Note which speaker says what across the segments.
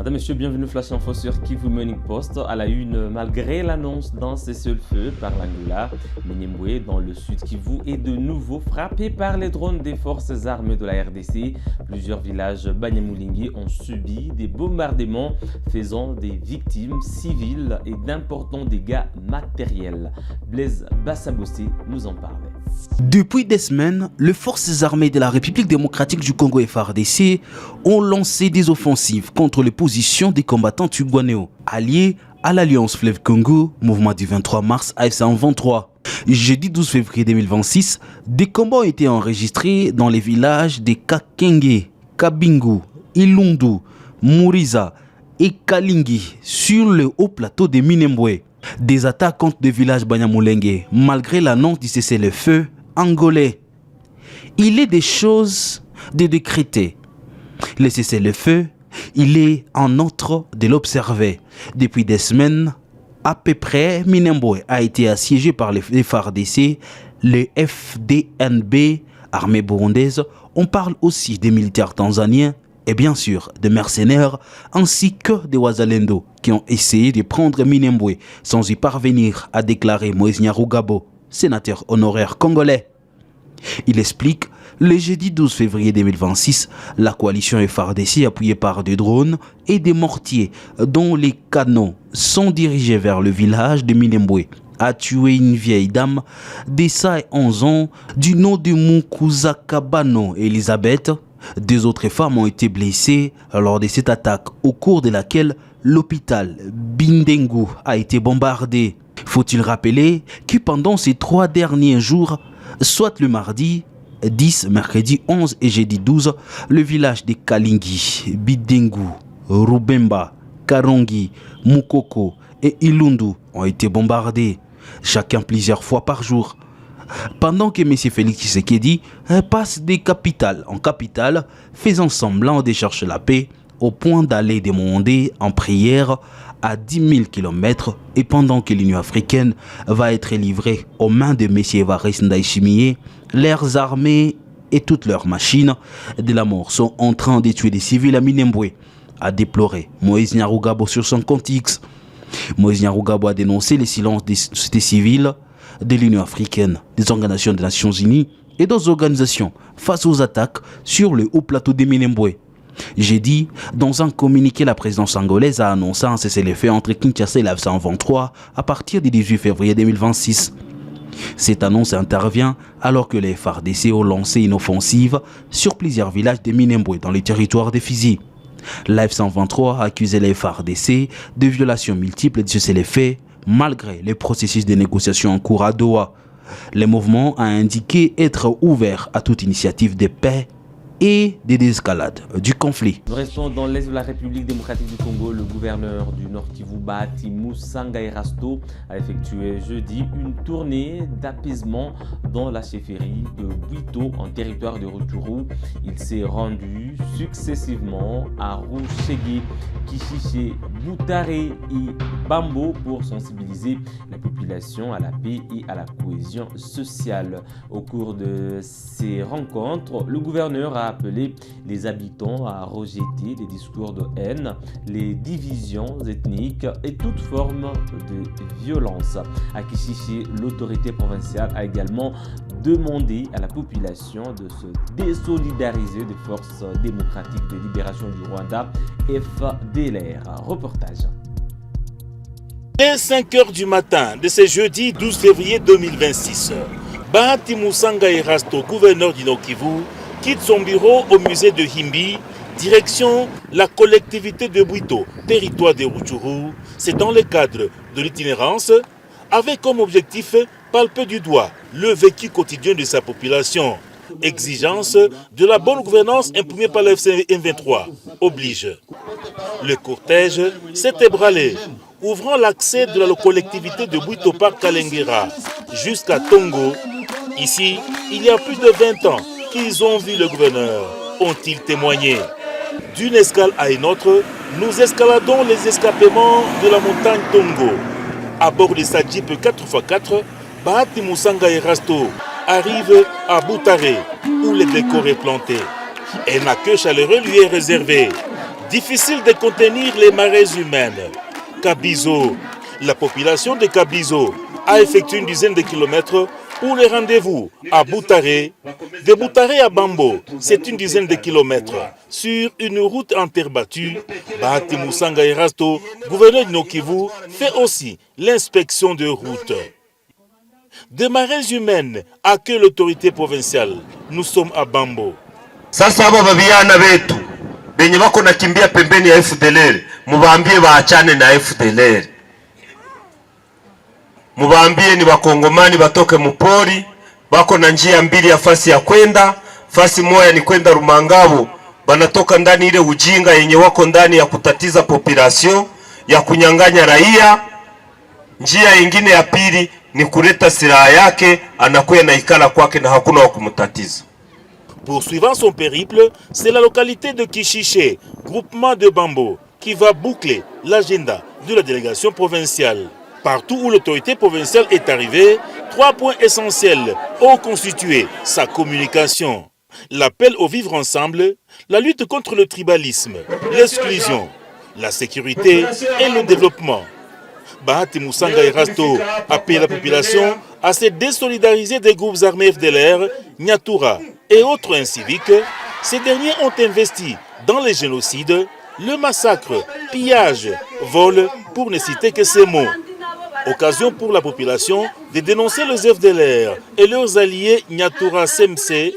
Speaker 1: Madame, Monsieur, bienvenue Flash Info sur Kivu Morning Post. À la une, malgré l'annonce d'un cessez-le-feu par l'Angola, Minembwe dans le sud Kivu est de nouveau frappé par les drones des forces armées de la RDC. Plusieurs villages Banyamulenge ont subi des bombardements faisant des victimes civiles et d'importants dégâts matériels. Blaise Bassabossé nous en parle.
Speaker 2: Depuis des semaines, les forces armées de la République démocratique du Congo FARDC ont lancé des offensives contre les positions des combattants Twirwaneho, alliés à l'Alliance Fleuve Congo, mouvement du 23 mars AFC-M23. Jeudi 12 février 2026, des combats ont été enregistrés dans les villages de Kakenge, Kabingu, Ilundu, Muriza et Kalingi sur le haut plateau de Minembwe. Des attaques contre des villages Banyamulenge, malgré l'annonce du cessez-le-feu angolais. Il est des choses de décréter. Le cessez-le-feu, il est en ordre de l'observer. Depuis des semaines, à peu près, Minembwe a été assiégé par les FARDC, les FDNB, armée burundaise. On parle aussi des militaires tanzaniens et bien sûr des mercenaires ainsi que des Wazalendo qui ont essayé de prendre Minembwe sans y parvenir, a déclaré Moïse Nyarugabo, sénateur honoraire congolais. Il explique, le jeudi 12 février 2026, la coalition FARDC appuyée par des drones et des mortiers dont les canons sont dirigés vers le village de Minembwe a tué une vieille dame de 11 ans du nom de Mukuzakabano Elisabeth. Deux autres femmes ont été blessées lors de cette attaque au cours de laquelle l'hôpital Bindengu a été bombardé. Faut-il rappeler que pendant ces 3 derniers jours, soit le mardi 10, mercredi 11 et jeudi 12, le village de Kalingi, Bindengu, Rubemba, Karongi, Mukoko et Ilundu ont été bombardés, chacun plusieurs fois par jour. Pendant que M. Félix Tshisekedi passe de capitale en capitale, faisant semblant de chercher la paix, au point d'aller demander en prière à 10 000 km, et pendant que l'Union africaine va être livrée aux mains de M. Evariste Ndayishimiye, leurs armées et toutes leurs machines de la mort sont en train de tuer des civils à Minembwe, a déploré Moïse Nyarugabo sur son compte X. Moïse Nyarugabo a dénoncé le silence des sociétés civiles, de l'Union africaine, des organisations des Nations Unies et d'autres organisations face aux attaques sur le haut plateau de Minembwe. Jeudi, dans un communiqué, la présidence angolaise a annoncé un cessez-le-feu entre Kinshasa et l'AFC-M23 à partir du 18 février 2026. Cette annonce intervient alors que les FARDC ont lancé une offensive sur plusieurs villages de Minembwe dans les territoires de Fizi. L'AFC-M23 a accusé les FARDC de violations multiples de cessez-le-feu malgré les processus de négociation en cours à Doha. Le mouvement a indiqué être ouvert à toute initiative de paix et de désescalade du conflit.
Speaker 1: Nous restons dans l'est de la République démocratique du Congo. Le gouverneur du Nord Kivu, Bahati Musanga Erasto, a effectué jeudi une tournée d'apaisement dans la chefferie de Bwito en territoire de Rutshuru. Il s'est rendu successivement à Rushege, Kishiche, Butare et Bambo pour sensibiliser la population à la paix et à la cohésion sociale. Au cours de ces rencontres, le gouverneur a appelé les habitants à rejeter les discours de haine, les divisions ethniques et toute forme de violence. À Kishiche, l'autorité provinciale a également demandé à la population de se désolidariser des forces démocratiques de libération du Rwanda, FDLR. Reportage.
Speaker 3: Dès 5 h du matin de ce jeudi 12 février 2026, Bahati Musanga Erasto, gouverneur du Nord Kivu, quitte son bureau au musée de Himbi, direction la collectivité de Bwito, territoire de Rutshuru. C'est dans le cadre de l'itinérance, avec comme objectif palper du doigt le vécu quotidien de sa population. Exigence de la bonne gouvernance imprimée par le FCM23 oblige. Le cortège s'est ébranlé, ouvrant l'accès de la collectivité de Bwito par Kalengera jusqu'à Tongo. Ici, il y a plus de 20 ans qu'ils ont vu le gouverneur, ont-ils témoigné. D'une escale à une autre, nous escaladons les escarpements de la montagne Tongo. À bord de sa Jeep 4x4, Bahati Musanga Erasto arrive à Butare, où le décor est planté. Un accueil chaleureux lui est réservé. Difficile de contenir les marées humaines. Kabizo. La population de Kabizo a effectué une dizaine de kilomètres pour le rendez-vous à Boutaré. De Boutaré à Bambo, c'est une dizaine de kilomètres. Sur une route en terre battue, Bahati Moussanga Erasto, gouverneur du Nord-Kivu, fait aussi l'inspection de route. Des marées humaines accueille l'autorité provinciale. Nous sommes à Bambo.
Speaker 4: Sasa hapa babiana wetu benye bako nakimbia pembeni ya FDLR, mubambie baachane na FDLR. Mubambie ni wakongomani batoke mupori, bako na njia mbili ya fasi ya kwenda, fasi moja ni kwenda Rumangabo, banatoka ndani ile ujinga yenye wako ndani ya kutatiza population, ya kunyang'anya raia. Njia ingine ya pili ni kuleta silaha yake, anakuya na ikala kwake na hakuna wa kumtatiza.
Speaker 3: Poursuivant son périple, c'est la localité de Kishiché, groupement de Bambo, qui va boucler l'agenda de la délégation provinciale. Partout où l'autorité provinciale est arrivée, 3 points essentiels ont constitué sa communication. L'appel au vivre ensemble, la lutte contre le tribalisme, l'exclusion, la sécurité et le développement. Bahati Moussanga Erasto appelle la population à se désolidariser des groupes armés FDLR, Nyatura et autres inciviques. Ces derniers ont investi dans les génocides, le massacre, pillage, vol, pour ne citer que ces mots. Occasion pour la population de dénoncer les FDLR et leurs alliés Nyatura CMC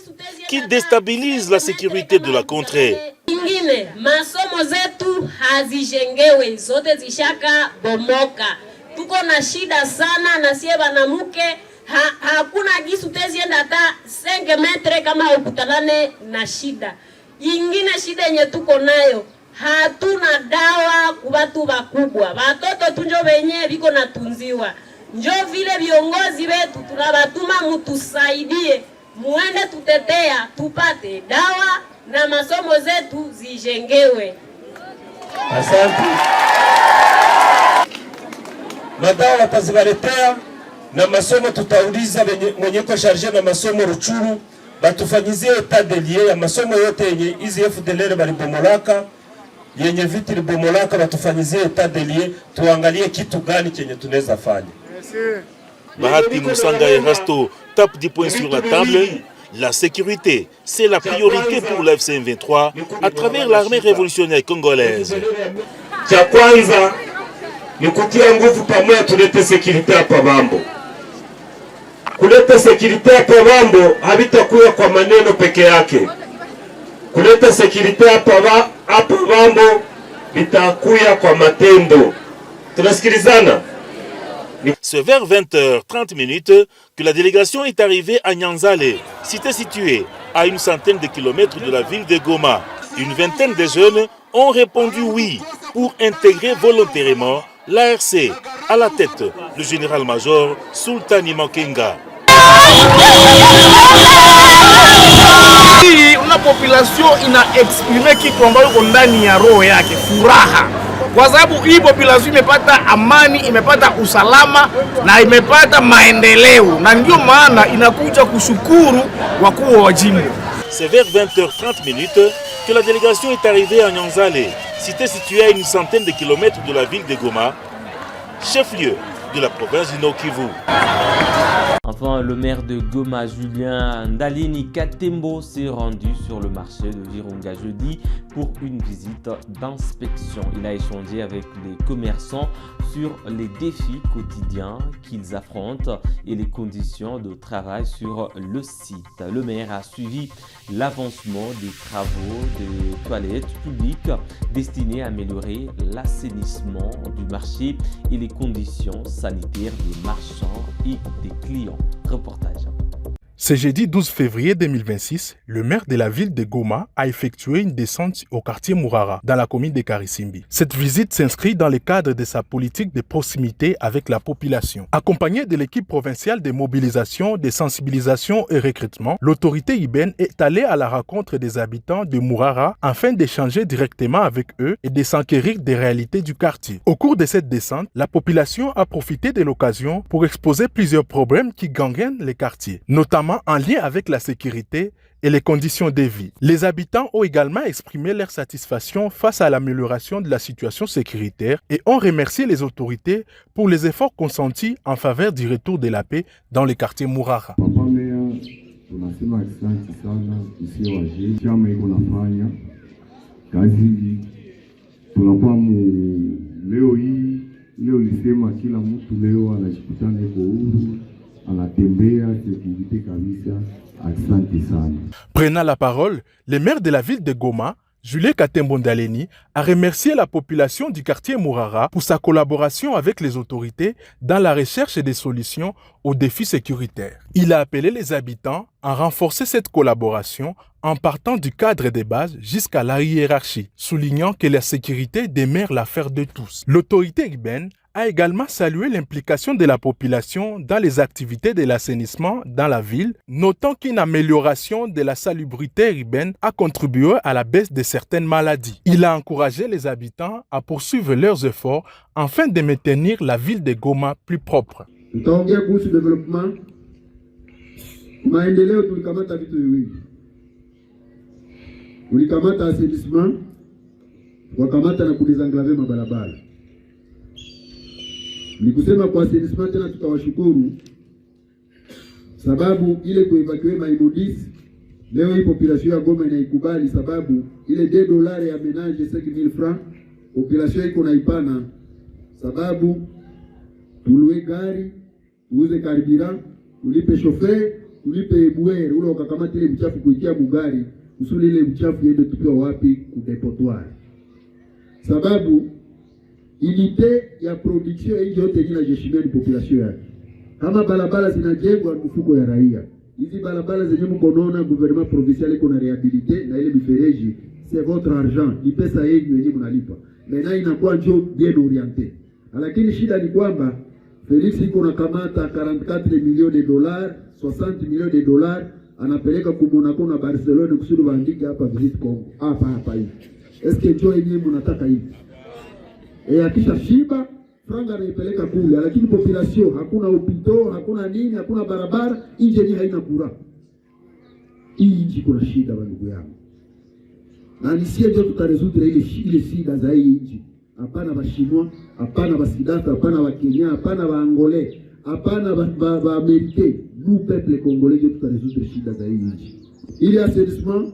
Speaker 3: qui déstabilisent la sécurité de la contrée.
Speaker 5: Ingine, masomo zetu hazijengewe, zote zishaka bomoka. Tuko na shida sana na sie banamuke, hakuna gisu tezienda hata 5 metre kama ukutanane na shida. Ingine shida yenye tuko nayo, hatuna dawa kubatu bakubwa. Batoto tunjo benye biko natunziwa. Njo vile viongozi wetu tunabatuma mutusaidie, muende tutetea, tupate dawa na masomo zetu zijengewe.
Speaker 4: Asante. Madawa watazibaletea na masomo tutauliza mwenye kwa charge na masomo Ruchuru batufanyizie etat de lieu ya masomo yote yenye hizi FDLR balibomolaka, yenye viti libomolaka, batufanyizie etat de lieu, tuangalie kitu gani chenye tunaweza fanya.
Speaker 3: Bahati Moussanga Erasto tape du poing sur la table. La sécurité, c'est la priorité pour la FCM23 à travers l'armée révolutionnaire congolaise.
Speaker 4: Cha kwanza ni kutia nguvu pamoja tulete sécurité hapa Bambo. Kuleta sécurité hapa Bambo habitakuwa kwa maneno peke yake. Kuleta sécurité hapa Bambo bitakuya kwa matendo. Tunasikilizana?
Speaker 3: C'est vers 20h30 que la délégation est arrivée à Nyanzale, cité située à une centaine de kilomètres de la ville de Goma. Une vingtaine de jeunes ont répondu oui pour intégrer volontairement l'ARC, à la tête le général-major Sultani Makenga.
Speaker 6: La population ina exprimé kitu ambayo iko ndani ya roho yake, furaha. Kwa sababu hii population imepata amani, imepata usalama na imepata maendeleo, na ndio maana inakuja kushukuru wakuu wa jimbo.
Speaker 3: C'est vers 20h30 que la délégation est arrivée à Nyanzale, cité située à une centaine de kilomètres de la ville de Goma, chef-lieu de la province du Nord-Kivu.
Speaker 1: Enfin, le maire de Goma, Julien Ndalini Katembo, s'est rendu sur le marché de Virunga jeudi pour une visite d'inspection. Il a échangé avec les commerçants sur les défis quotidiens qu'ils affrontent et les conditions de travail sur le site. Le maire a suivi l'avancement des travaux des toilettes publiques destinés à améliorer l'assainissement du marché et les conditions sanitaires des marchands et des clients. Reportage.
Speaker 7: Ce jeudi 12 février 2026, le maire de la ville de Goma a effectué une descente au quartier Mourara, dans la commune de Karisimbi. Cette visite s'inscrit dans le cadre de sa politique de proximité avec la population. Accompagné de l'équipe provinciale de mobilisation, de sensibilisation et recrutement, l'autorité IBN est allée à la rencontre des habitants de Mourara afin d'échanger directement avec eux et de s'enquérir des réalités du quartier. Au cours de cette descente, la population a profité de l'occasion pour exposer plusieurs problèmes qui gangrènent les quartiers, notamment notamment en lien avec la sécurité et les conditions de vie. Les habitants ont également exprimé leur satisfaction face à l'amélioration de la situation sécuritaire et ont remercié les autorités pour les efforts consentis en faveur du retour de la paix dans les quartiers Murara.
Speaker 8: Tunasema asante sana sisi waje chama iko nafanya kazi, tunakuwa leo hii lisema kila mtu leo anajikutana iko huru anatembea sécurité kabisa. Asante sana.
Speaker 7: Prenant la parole, le maire de la ville de Goma, Julien Katembondaleni, a remercié la population du quartier Murara pour sa collaboration avec les autorités dans la recherche des solutions aux défis sécuritaires. Il a appelé les habitants à renforcer cette collaboration en partant du cadre des bases jusqu'à la hiérarchie, soulignant que la sécurité demeure l'affaire de tous. L'autorité urbaine a également salué l'implication de la population dans les activités de l'assainissement dans la ville, notant qu'une amélioration de la salubrité urbaine a contribué à la baisse de certaines maladies. Il a encouragé les habitants à poursuivre leurs efforts afin de maintenir la ville de Goma plus propre.
Speaker 8: Tutaongea kuhusu development. Maendeleo tulikamata vitu viwili. Tulikamata assainissement, wakamata na kudesenglave mabarabara. Ni kusema kwa assainissement tena tutawashukuru sababu ile kuevacuer maimodis leo hii population ya Goma inaikubali, sababu ile $2 ya ménage 5000 francs population iko naipana, sababu tulue gari, tuuze carburant, tulipe chauffeur, tulipe boueur ule ukakamata ile mchafu kuitia mugari, usuli ile mchafu yende tupiwa wapi kudepotoir, sababu unité ya production hii yote ina jeshimia ni population yake. Kama barabara zinajengwa mfuko ya raia, hizi barabara zenye mkonaona gouvernement provincial iko na rehabilite na ile mifereji, c'est votre argent, ni pesa yenu yenyewe mnalipa, na inakuwa njo bien orienté. Lakini shida ni kwamba Felix iko na kamata 44 millions de dollars, 60 millions de dollars anapeleka ku Monaco na Barcelona kusudi waandike hapa visit Congo hapa hivi. Est-ce que njo yenyewe mnataka hivi? Akisha shiba franga anaipeleka kule, lakini population hakuna upito, hakuna nini, hakuna barabara, nje ni haina kura. Hii nchi kuna shida ndugu yangu. Na nisie ndio tutaresoudre ile shida za hii nchi. Hapana Bashimwa, hapana Basidata, hapana Wakenya, hapana Waangolais, hapana ba Amerike. Nous peuple congolais ndio tutaresoudre shida za hii nchi. Ile assainissement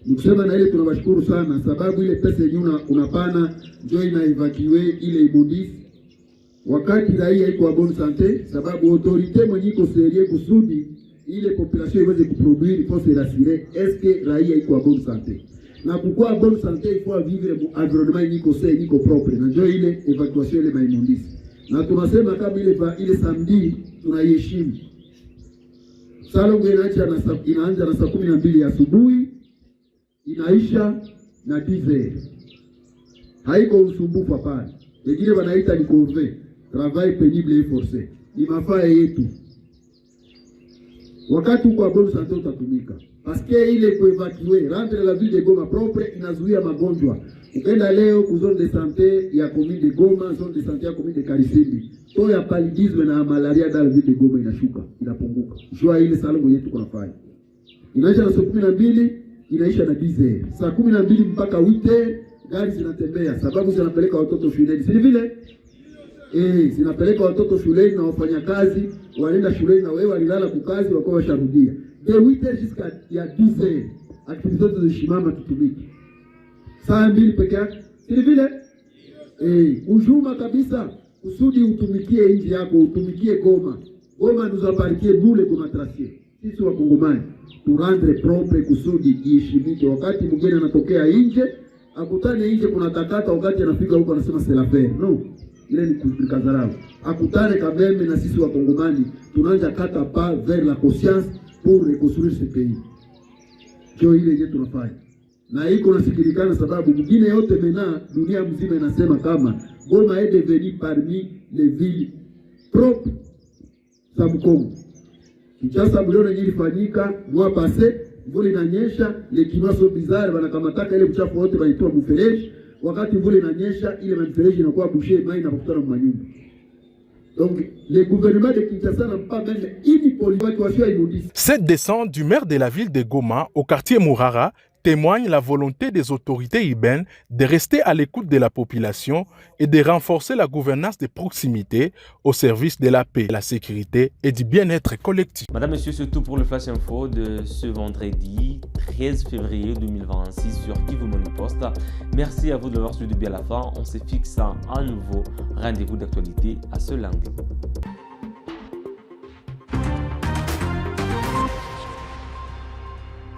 Speaker 8: ni kusema na ile tunawashukuru sana sababu ile pesa yenyewe unapana ndio ina evacuer ile imodis wakati raia iko bonne santé, sababu autorité mwenye iko sérieux kusudi ile population iweze kuproduire pour se rassurer est-ce que raia iko bonne santé. Na kukua bonne santé il faut vivre mu environnement iko sain, iko propre, na ndio ile evacuation ile maimondis. Na tunasema kama ile samedi tunaiheshimu. Salongo inaanza na saa 12 asubuhi inaisha na 10h. Haiko usumbufu hapana. Wengine wanaita ni convent, travail pénible et forcé. Ni mafaa yetu. Wakati uko bonne santé utatumika. Parce que ile kuevacuer, rendre la ville de Goma propre inazuia magonjwa. Ukenda leo ku zone de santé ya commune de Goma, zone de santé ya commune de Karisimbi, to ya paludisme na malaria dans la ville de Goma inashuka, inapunguka. Jua ile salongo yetu kunafanya. Inaisha na saa 12 inaisha na 10h. Saa 12 mpaka 8h gari zinatembea sababu zinapeleka watoto shuleni. Si vile? Zinapeleka watoto shuleni na wafanyakazi wanaenda shuleni na wewe walilala kukazi wako washarudia. De 8h jusqu'à 10h. Activités zote zishimama tutumiki. Saa 2 peke yake. Si vile? Ujuma kabisa kusudi utumikie nchi yako, utumikie Goma. Goma nous appartient nous les Gomatraciens. Sisi wa Kongomani turandre propre kusudi iheshimike. Wakati mgeni anatokea nje akutane nje kuna takata, wakati anafika huko anasema c'est la paix. No, ile ni kuzarau. Akutane kameme na sisi wa Kongomani tunaanza kata pas vers la conscience pour reconstruire ce pays. Ndio ile yetu tunafanya. Na iko nasikilikana sababu mwingine yote mena dunia mzima inasema kama Goma est devenu parmi les villes propres za Kongo. Kinshasa mliona nini ilifanyika mois passé, mvula inanyesha, les climat sont bizarres, wanakamataka ile uchafu wote waitoa mfereji, wakati mvula inanyesha ile mfereji inakuwa bushe, mai inakutana kwa manyumba. Donc, le gouvernement de Kinshasa n'a pas même une politique.
Speaker 7: Cette descente du maire de la ville de Goma au quartier Mourara témoigne la volonté des autorités urbaines de rester à l'écoute de la population et de renforcer la gouvernance de proximité au service de la paix, la sécurité et du bien-être collectif.
Speaker 1: Madame, Monsieur, c'est tout pour le Flash Info de ce vendredi 13 février 2026 sur Kivu Morning Post. Merci à vous de l'avoir suivi bien à la fin. On se fixe à un nouveau rendez-vous d'actualité à ce lundi.